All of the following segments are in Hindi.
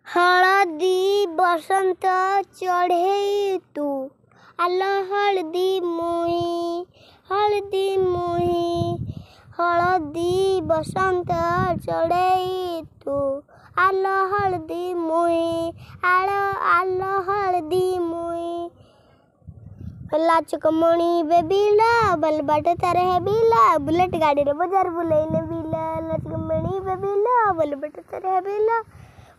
हळदी बसंत चढ़े तू आलो हळदी मुही हळदी बसंत चढ़े तू आलो हळदी मुही आलो हळदी मुही लाचकमणी बेबीला बल बाट तारे है बीला बुलेट गाड़ी रे बाजार बुलेने बीला लाचकमणी बेबीला बल बाट तारे है बीला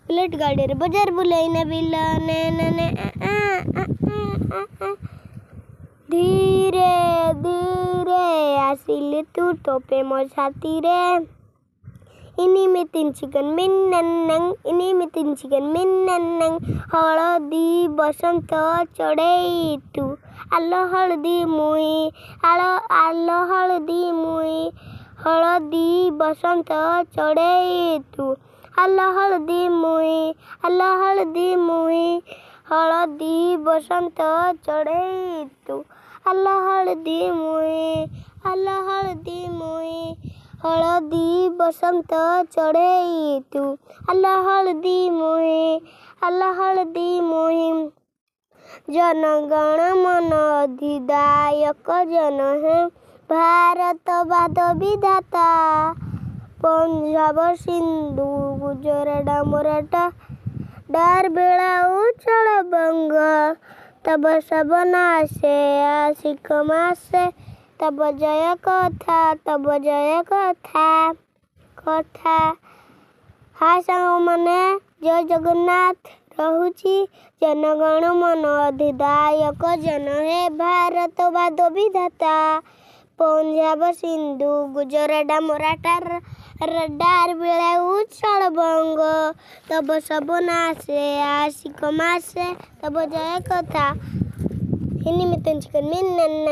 बुलेट गाड़ी रे बाजार बुलेने बीला ने ने ने धीरे धीरे आसिल तू टोपे मोर छाती रे इनी में तीन चिकन मिन्नन हळदी बसंत चढ़े तू आलो हळदी मुही आलो हळदी मुही हळदी बसंत चढ़े तू आलो हळदी मुही हळदी बसंत चढ़े तू आलो हळदी मुही हळदी बसंत चढ़े तू आलो हळदी मुही जन गण मन अधिदायक जन है भारत बाद विधाता पंजाब सिंधु गुजरात मराठा डार बेड़ा उछल बंग तब सब नासे आशिक मासे तब जय कथा हाय सांग मने जय जगन्नाथ रहुची जनगण मन अधिदायक जन है भारत बाद विधाता पंजाब सिंधु गुजरात मराठा डार बेड़ा उछल बंग तब सब नासे आशिक मासे तब जय कथा इन्हीं में चिकन मिन्नन